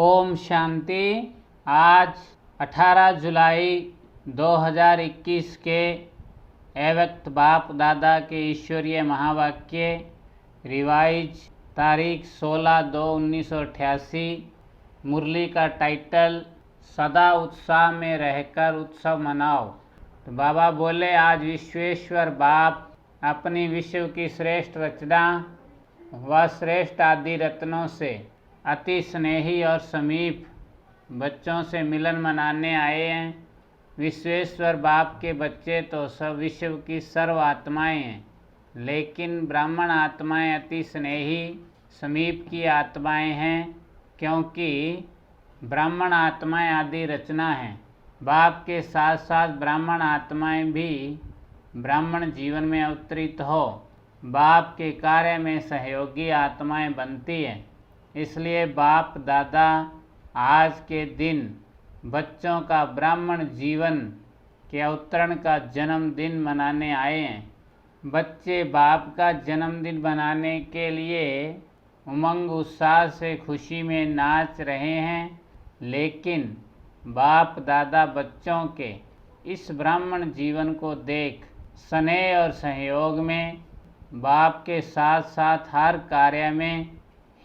ओम शांति। आज 18 जुलाई 2021 के अव्यक्त बाप दादा के ईश्वरीय महावाक्य रिवाइज तारीख 16/2/1988। मुरली का टाइटल सदा उत्साह में रहकर उत्सव मनाओ। तो बाबा बोले, आज विश्वेश्वर बाप अपनी विश्व की श्रेष्ठ रचना व श्रेष्ठ आदि रत्नों से अति स्नेही और समीप बच्चों से मिलन मनाने आए हैं। विश्वेश्वर बाप के बच्चे तो सब विश्व की सर्व आत्माएँ हैं, लेकिन ब्राह्मण आत्माएं अति स्नेही समीप की आत्माएं हैं, क्योंकि ब्राह्मण आत्माएं आदि रचना हैं। बाप के साथ साथ ब्राह्मण आत्माएं भी ब्राह्मण जीवन में अवतरित हो बाप के कार्य में सहयोगी आत्माएं बनती हैं। इसलिए बाप दादा आज के दिन बच्चों का ब्राह्मण जीवन के अवतरण का जन्मदिन मनाने आए हैं। बच्चे बाप का जन्मदिन मनाने के लिए उमंग उत्साह से खुशी में नाच रहे हैं, लेकिन बाप दादा बच्चों के इस ब्राह्मण जीवन को देख स्नेह और सहयोग में बाप के साथ साथ हर कार्य में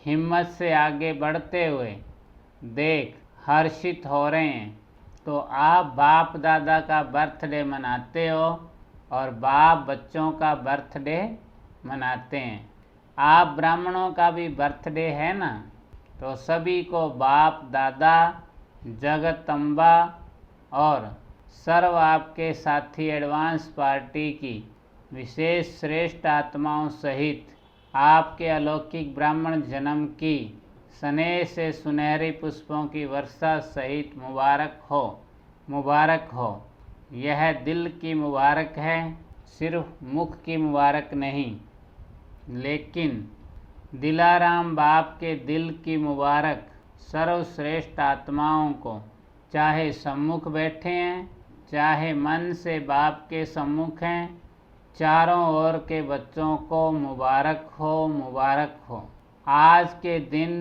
हिम्मत से आगे बढ़ते हुए देख हर्षित हो रहे हैं। तो आप बाप दादा का बर्थडे मनाते हो और बाप बच्चों का बर्थडे मनाते हैं। आप ब्राह्मणों का भी बर्थडे है ना, तो सभी को बाप दादा जगदम्बा और सर्व आपके साथी एडवांस पार्टी की विशेष श्रेष्ठ आत्माओं सहित आपके अलौकिक ब्राह्मण जन्म की स्नेह से सुनहरी पुष्पों की वर्षा सहित मुबारक हो। यह दिल की मुबारक है, सिर्फ मुख की मुबारक नहीं, लेकिन दिलाराम बाप के दिल की मुबारक सर्वश्रेष्ठ आत्माओं को, चाहे सम्मुख बैठे हैं चाहे मन से बाप के सम्मुख हैं, चारों ओर के बच्चों को मुबारक हो। आज के दिन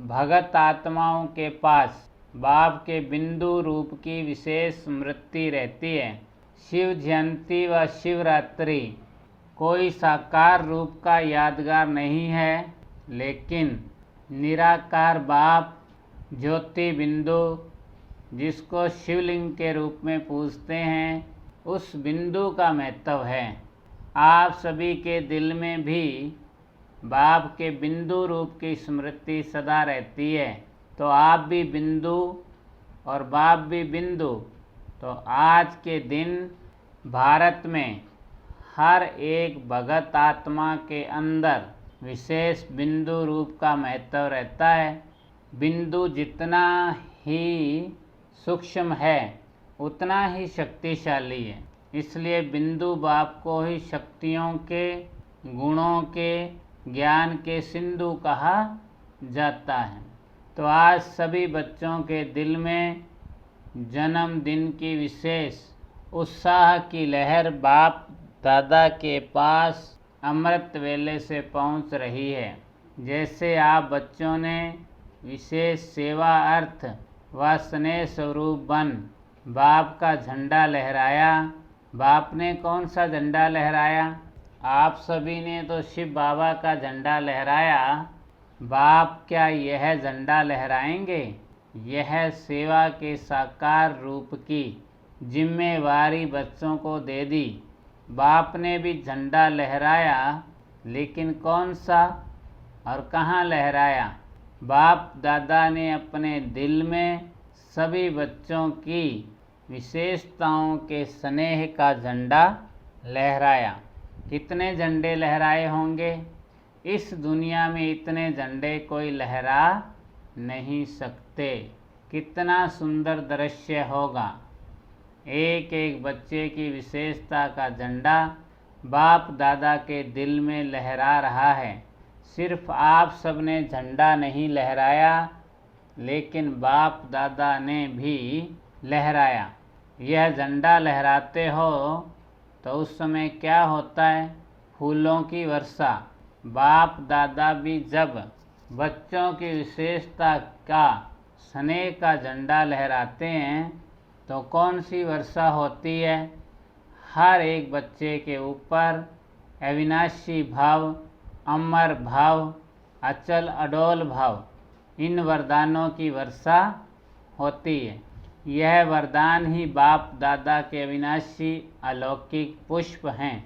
भगत आत्माओं के पास बाप के बिंदु रूप की विशेष स्मृति रहती है। शिव जयंती व शिवरात्रि कोई साकार रूप का यादगार नहीं है, लेकिन निराकार बाप ज्योति बिंदु, जिसको शिवलिंग के रूप में पूजते हैं, उस बिंदु का महत्व है। आप सभी के दिल में भी बाप के बिंदु रूप की स्मृति सदा रहती है, तो आप भी बिंदु और बाप भी बिंदु। तो आज के दिन भारत में हर एक भगत आत्मा के अंदर विशेष बिंदु रूप का महत्व रहता है। बिंदु जितना ही सूक्ष्म है उतना ही शक्तिशाली है। इसलिए बिंदु बाप को ही शक्तियों के, गुणों के, ज्ञान के सिंधु कहा जाता है। तो आज सभी बच्चों के दिल में जन्मदिन की विशेष उत्साह की लहर बाप दादा के पास अमृत वेले से पहुंच रही है। जैसे आप बच्चों ने विशेष सेवा अर्थ व स्नेह स्वरूप बन बाप का झंडा लहराया। बाप ने कौन सा झंडा लहराया? आप सभी ने तो शिव बाबा का झंडा लहराया। बाप क्या यह झंडा लहराएंगे? यह सेवा के साकार रूप की जिम्मेवारी बच्चों को दे दी। बाप ने भी झंडा लहराया, लेकिन कौन सा और कहाँ लहराया? बाप दादा ने अपने दिल में सभी बच्चों की विशेषताओं के स्नेह का झंडा लहराया। कितने झंडे लहराए होंगे? इस दुनिया में इतने झंडे कोई लहरा नहीं सकते। कितना सुंदर दृश्य होगा। एक एक बच्चे की विशेषता का झंडा बाप दादा के दिल में लहरा रहा है। सिर्फ आप सब ने झंडा नहीं लहराया, लेकिन बाप दादा ने भी लहराया। यह झंडा लहराते हो तो उस समय क्या होता है? फूलों की वर्षा। बाप दादा भी जब बच्चों की विशेषता का स्नेह का झंडा लहराते हैं तो कौन सी वर्षा होती है? हर एक बच्चे के ऊपर अविनाशी भाव, अमर भाव, अचल अडोल भाव, इन वरदानों की वर्षा होती है। यह वरदान ही बाप दादा के अविनाशी अलौकिक पुष्प हैं।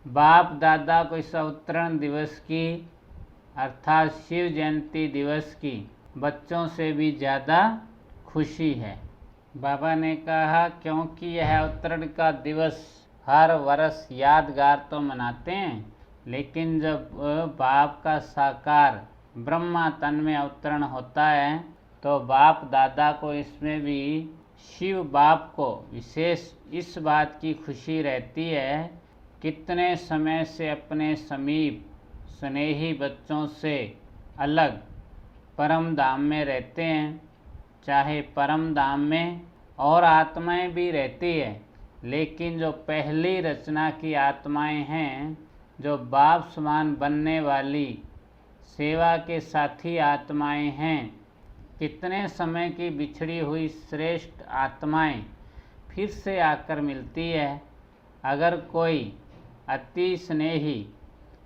बाप दादा को इस अवतरण दिवस की अर्थात शिव जयंती दिवस की बच्चों से भी ज़्यादा खुशी है। बाबा ने कहा क्योंकि यह अवतरण का दिवस हर वर्ष यादगार तो मनाते हैं, लेकिन जब बाप का साकार ब्रह्मा तन में अवतरण होता है तो बाप दादा को इसमें भी शिव बाप को विशेष इस बात की खुशी रहती है, कितने समय से अपने समीप स्नेही बच्चों से अलग परम धाम में रहते हैं। चाहे परम धाम में और आत्माएं भी रहती है, लेकिन जो पहली रचना की आत्माएं हैं, जो बाप समान बनने वाली सेवा के साथी आत्माएं हैं, कितने समय की बिछड़ी हुई श्रेष्ठ आत्माएं फिर से आकर मिलती है। अगर कोई अति स्नेही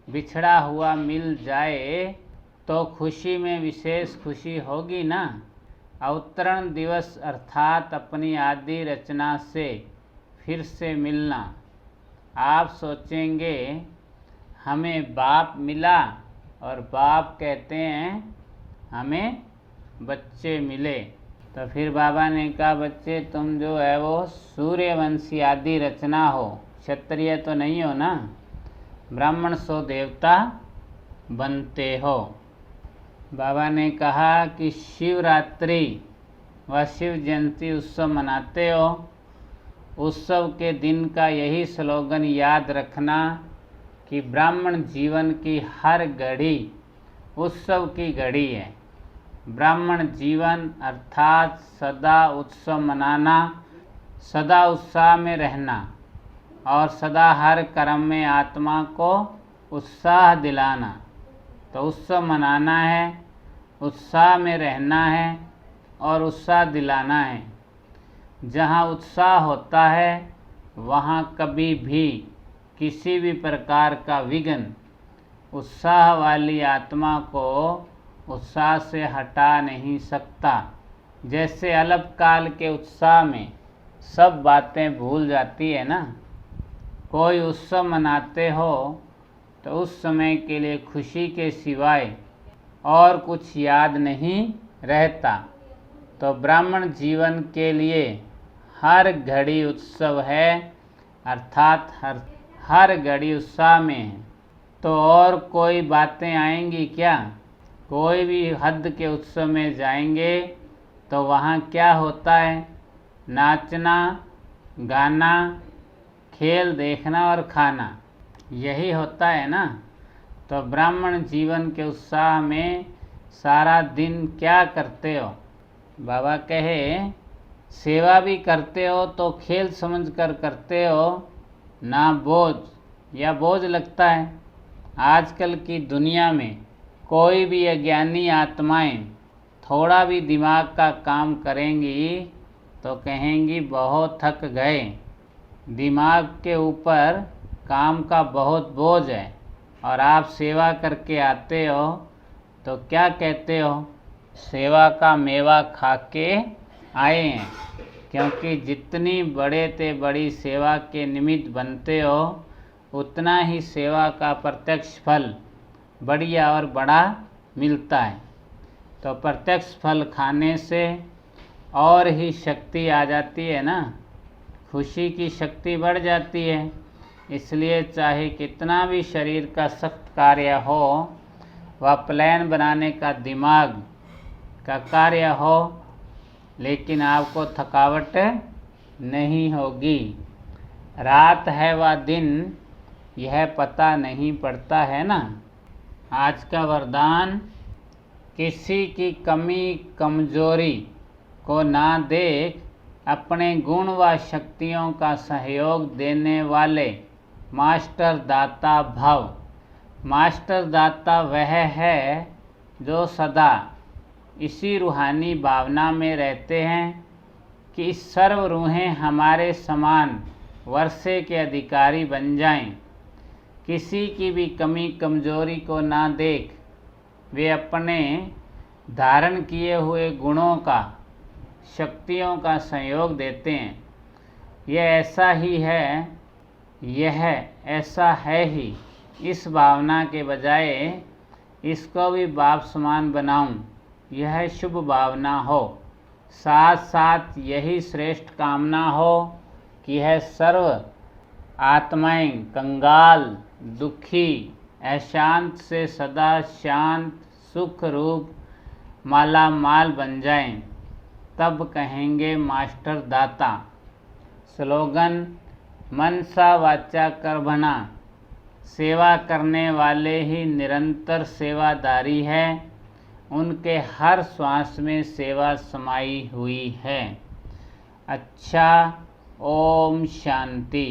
बिछड़ा हुआ मिल जाए तो खुशी में विशेष खुशी होगी ना। अवतरण दिवस अर्थात अपनी आदि रचना से फिर से मिलना। आप सोचेंगे हमें बाप मिला और बाप कहते हैं हमें बच्चे मिले। तो फिर बाबा ने कहा बच्चे तुम जो है वो सूर्यवंशी आदि रचना हो, क्षत्रिय तो नहीं हो ना, ब्राह्मण सो देवता बनते हो। बाबा ने कहा कि शिवरात्रि व शिव जयंती उत्सव मनाते हो, उत्सव के दिन का यही स्लोगन याद रखना कि ब्राह्मण जीवन की हर घड़ी उत्सव की घड़ी है। ब्राह्मण जीवन अर्थात सदा उत्सव मनाना, सदा उत्साह में रहना और सदा हर कर्म में आत्मा को उत्साह दिलाना। तो उत्सव मनाना है, उत्साह में रहना है और उत्साह दिलाना है। जहाँ उत्साह होता है वहाँ कभी भी किसी भी प्रकार का विघ्न उत्साह वाली आत्मा को उत्साह से हटा नहीं सकता। जैसे अल्पकाल के उत्साह में सब बातें भूल जाती है ना। कोई उत्सव मनाते हो तो उस समय के लिए खुशी के सिवाय और कुछ याद नहीं रहता। तो ब्राह्मण जीवन के लिए हर घड़ी उत्सव है, अर्थात हर घड़ी उत्साह में है। तो और कोई बातें आएंगी क्या? कोई भी हद के उत्सव में जाएंगे तो वहाँ क्या होता है? नाचना, गाना, खेल देखना और खाना, यही होता है ना। तो ब्राह्मण जीवन के उत्साह में सारा दिन क्या करते हो? बाबा कहे सेवा भी करते हो तो खेल समझकर करते हो, ना बोझ या बोझ लगता है। आजकल की दुनिया में कोई भी अज्ञानी आत्माएं थोड़ा भी दिमाग का काम करेंगी तो कहेंगी बहुत थक गए, दिमाग के ऊपर काम का बहुत बोझ है। और आप सेवा करके आते हो तो क्या कहते हो? सेवा का मेवा खा के आए हैं। क्योंकि जितनी बड़े ते बड़ी सेवा के निमित्त बनते हो उतना ही सेवा का प्रत्यक्ष फल बढ़िया और बड़ा मिलता है। तो प्रत्यक्ष फल खाने से और ही शक्ति आ जाती है ना, खुशी की शक्ति बढ़ जाती है। इसलिए चाहे कितना भी शरीर का सख्त कार्य हो व प्लान बनाने का दिमाग का कार्य हो, लेकिन आपको थकावट नहीं होगी। रात है व दिन यह पता नहीं पड़ता है ना। आज का वरदान किसी की कमी कमजोरी को ना देख अपने गुण व शक्तियों का सहयोग देने वाले मास्टर दाता भाव। मास्टर दाता वह है जो सदा इसी रूहानी भावना में रहते हैं कि सर्व रूहें हमारे समान वर्षे के अधिकारी बन जाएं। किसी की भी कमी कमजोरी को ना देख वे अपने धारण किए हुए गुणों का, शक्तियों का संयोग देते हैं। यह ऐसा है ही। इस भावना के बजाय इसको भी बाप समान बनाऊं, यह शुभ भावना हो। साथ साथ यही श्रेष्ठ कामना हो कि यह सर्व आत्माएं कंगाल, दुखी, अशांत से सदा शांत, सुख रूप माला माल बन जाएं। तब कहेंगे मास्टर दाता। स्लोगन: मनसा वाचा कर्मणा। सेवा करने वाले ही निरंतर सेवादारी है। उनके हर श्वास में सेवा समाई हुई है। अच्छा, ओम शांति।